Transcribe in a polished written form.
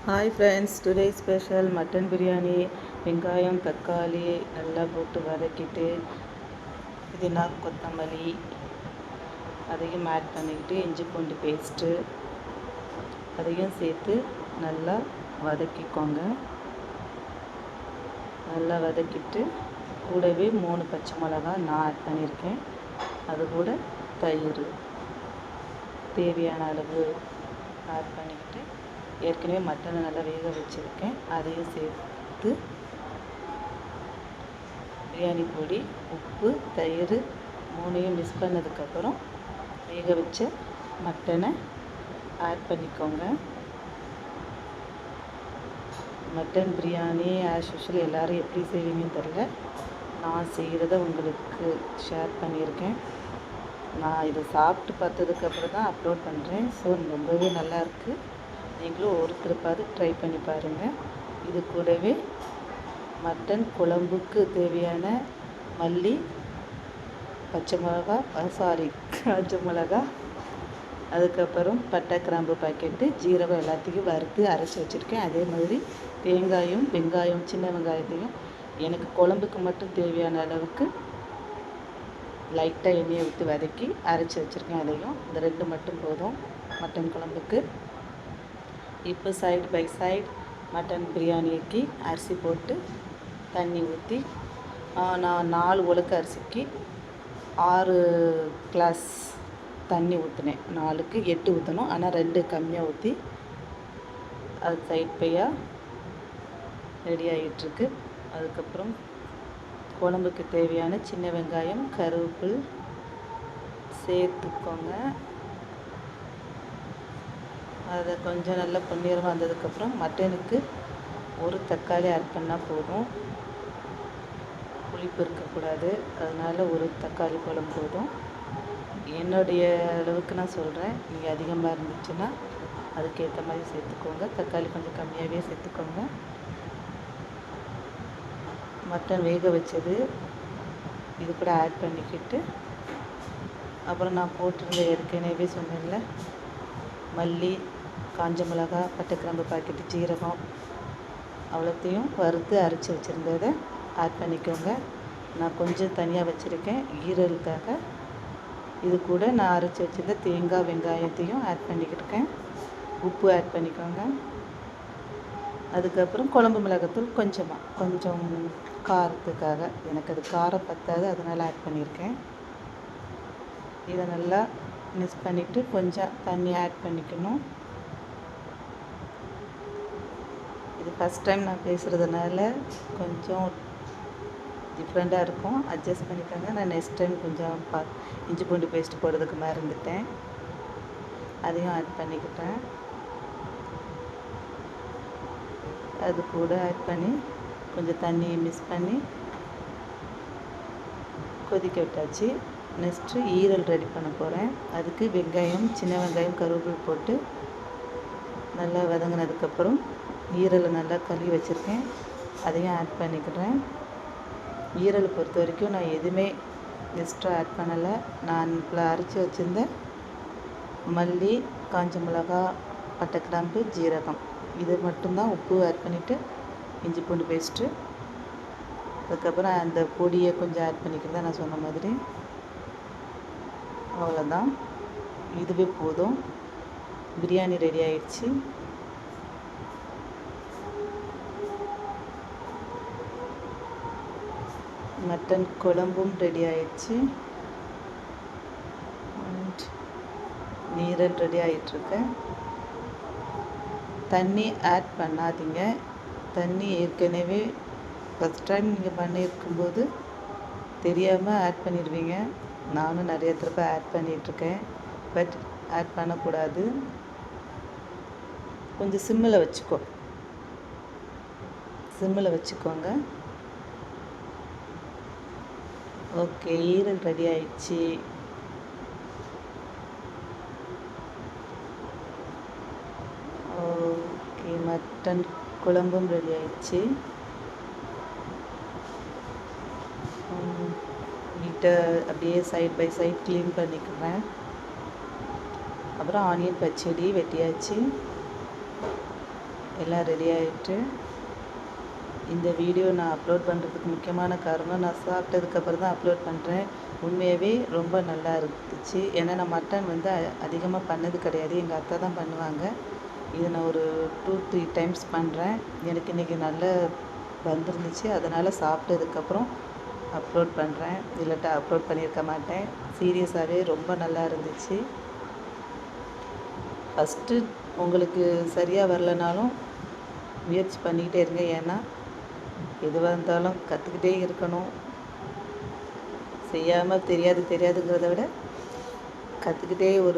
Hi friends, today special mutton biryani. வெங்காயம் தக்காளி நல்லா போட்டு வதக்கிட்டு புதினா கொத்தமல்லி அதையும் ஆட் பண்ணிக்கிட்டு இஞ்சி பூண்டு பேஸ்ட்டு அதையும் சேர்த்து நல்லா வதக்கிக்கோங்க. நல்லா வதக்கிட்டு கூடவே 3 பச்சை மிளகா நான் ஆட் பண்ணியிருக்கேன். அது கூட தயிர் தேவையான அளவு ஆட் பண்ணிக்கிட்டு ஏற்கனவே மட்டனை நல்லா வேக வச்சுருக்கேன். அதையும் சேர்த்து பிரியாணி பொடி, உப்பு, தயிர் 3ஐயும் மிக்ஸ் பண்ணதுக்கப்புறம் வேக வச்ச மட்டனை ஆட் பண்ணிக்கோங்க. மட்டன் பிரியாணி ஆஸ் யூஷுவல் எல்லோரும் எப்படி செய்வீங்கன்னு தெரில. நான் செய்கிறத உங்களுக்கு ஷேர் பண்ணியிருக்கேன். நான் இதை சாப்பிட்டு பார்த்ததுக்கப்புறம் தான் அப்லோட் பண்ணுறேன். ஸோ ரொம்பவே நல்லாயிருக்கு. நீங்களும் ஒரு திருப்பாவது ட்ரை பண்ணி பாருங்கள். இது கூடவே மட்டன் குழம்புக்கு தேவையான மல்லி, பச்சை மிளகா, காஞ்ச மிளகா, அதுக்கப்புறம் பட்டை கிராம்பு பாக்கெட்டு, ஜீரகம் எல்லாத்தையும் வறுத்து அரைச்சி வச்சுருக்கேன். அதே மாதிரி தேங்காயும் வெங்காயம் சின்ன வெங்காயத்தையும் எனக்கு குழம்புக்கு மட்டும் தேவையான அளவுக்கு லைட்டாக எண்ணெயை ஊற்றி வதக்கி அரைச்சி வச்சுருக்கேன். அதையும் இந்த 2 மட்டும் போதும் மட்டன் குழம்புக்கு. இப்போ சைடு பை சைடு மட்டன் பிரியாணிக்கு அரிசி போட்டு தண்ணி ஊற்றி நான் 4 உலக்கு அரிசிக்கு 6 கிளாஸ் தண்ணி ஊற்றினேன். 4க்கு 8 ஊற்றணும். ஆனால் 2 கம்மியாக ஊற்றி அது சைட் பையாக ரெடி ஆகிட்டுருக்கு. அதுக்கப்புறம் குழம்புக்கு தேவையான சின்ன வெங்காயம், கருவேப்பிலை சேர்த்துக்கோங்க. அதை கொஞ்சம் நல்லா பொன்னிறமாக வந்ததுக்கப்புறம் மட்டனுக்கு 1 தக்காளி ஆட் பண்ணால் போதும். புளிப்பு இருக்கக்கூடாது, அதனால் 1 தக்காளி பழம் போதும். என்னுடைய அளவுக்கு நான் சொல்கிறேன். நீங்கள் அதிகமாக இருந்துச்சுன்னா அதுக்கேற்ற மாதிரி சேர்த்துக்கோங்க. தக்காளி கொஞ்சம் கம்மியாகவே சேர்த்துக்கோங்க. மட்டன் வேக வச்சது இது கூட ஆட் பண்ணிக்கிட்டு அப்புறம் நான் போட்டிருந்த ஏற்கனவே சொன்னேன்ல மல்லி, காஞ்ச மிளகா, பட்டை கிராம்பு பாக்கெட்டு, ஜீரகம் அவ்வளோத்தையும் வறுத்து அரைச்சி வச்சுருந்ததை ஆட் பண்ணிக்கோங்க. நான் கொஞ்சம் தனியாக வச்சுருக்கேன் ஈரலுக்காக. இது கூட நான் அரைச்சி வச்சுருந்த தேங்காய் வெங்காயத்தையும் ஆட் பண்ணிக்கிட்டுருக்கேன். உப்பு ஆட் பண்ணிக்கோங்க. அதுக்கப்புறம் குழம்பு மிளகாத்தூள் கொஞ்சம் காரத்துக்காக, எனக்கு அது காரம் பத்தாது, அதனால் ஆட் பண்ணியிருக்கேன். இதை நல்லா மிக்ஸ் பண்ணிவிட்டு கொஞ்சம் தண்ணி ஆட் பண்ணிக்கணும். இது ஃபஸ்ட் டைம் நான் பேசுகிறதுனால கொஞ்சம் டிஃப்ரெண்ட்டாக இருக்கும், அட்ஜஸ்ட் பண்ணிக்கோங்க. நான் நெக்ஸ்ட் டைம் கொஞ்சம் இஞ்சி பூண்டு பேஸ்ட்டு போடுறதுக்கு மறந்துட்டேன், அதையும் ஆட் பண்ணிக்கிட்டேன். அது கூட ஆட் பண்ணி கொஞ்சம் தண்ணியை மிக்ஸ் பண்ணி கொதிக்க விட்டாச்சு. நெக்ஸ்ட்டு ஈரல் ரெடி பண்ண போகிறேன். அதுக்கு வெங்காயம், சின்ன வெங்காயம், கருவேப்பிலை போட்டு நல்லா வதங்கினதுக்கப்புறம் ஈரலை நல்லா கழுவி வச்சுருக்கேன், அதையும் ஆட் பண்ணிக்கிறேன். ஈரலை பொறுத்த வரைக்கும் நான் எதுவுமே எக்ஸ்ட்ரா ஆட் பண்ணலை. நான் இப்போ அரைச்சி வச்சுருந்த மல்லி, காஞ்ச மிளகா, பட்டை கிராம்பு, ஜீரகம் இது மட்டும்தான். உப்பு ஆட் பண்ணிவிட்டு இஞ்சி பூண்டு பேஸ்ட்டு, அதுக்கப்புறம் அந்த பொடியை கொஞ்சம் ஆட் பண்ணிக்கிறதா நான் சொன்ன மாதிரி. அவ்வளோதான், இதுவே போதும். பிரியாணி ரெடி ஆயிடுச்சு. மட்டன் குழம்பும் ரெடி ஆயிடுச்சு. ஈரல் ரெடி ஆகிட்டுருக்கு. தண்ணி ஆட் பண்ணாதீங்க. தண்ணி ஏற்கனவே ஃபஸ்ட் டைம் நீங்கள் பண்ணியிருக்கும்போது தெரியாமல் ஆட் பண்ணிடுவீங்க. நானும் நிறைய தடவை ஆட் பண்ணிகிட்ருக்கேன், பட் ஆட் பண்ணக்கூடாது. கொஞ்சம் சிம்மில் வச்சுக்கோங்க. ஓகே, ஈரல் ரெடி ஆயிடுச்சு. ஓகே, மட்டன் குழம்பும் ரெடி ஆயிடுச்சு. நீட்டை அப்படியே சைட் பை சைட் க்ளீன் பண்ணிக்கிறேன். அப்புறம் ஆனியன் பச்சடி வெட்டியாச்சு. எல்லாம் ரெடி ஆகிட்டு இந்த வீடியோ நான் அப்லோட் பண்ணுறதுக்கு முக்கியமான காரணம், நான் சாப்பிட்டதுக்கப்புறம் தான் அப்லோட் பண்ணுறேன். உண்மையாகவே ரொம்ப நல்லா இருந்துச்சு. ஏன்னா நான் மட்டன் வந்து அதிகமாக பண்ணது கிடையாது, எங்கள் அத்தை தான் பண்ணுவாங்க. இதை நான் ஒரு 2-3 டைம்ஸ் பண்ணுறேன். எனக்கு இன்றைக்கி நல்லா வந்துருந்துச்சு. அதனால் சாப்பிட்டதுக்கப்புறம் அப்லோட் பண்ணுறேன், இல்லாட்டா அப்லோட் பண்ணியிருக்க மாட்டேன். சீரியஸாகவே ரொம்ப நல்லா இருந்துச்சு. ஃபஸ்ட்டு உங்களுக்கு சரியாக வரலனாலும் முயற்சி பண்ணிக்கிட்டே இருங்க. ஏன்னா எதுவாக இருந்தாலும் கற்றுக்கிட்டே இருக்கணும். செய்யாமல் தெரியாதுங்கிறத விட கற்றுக்கிட்டே ஒரு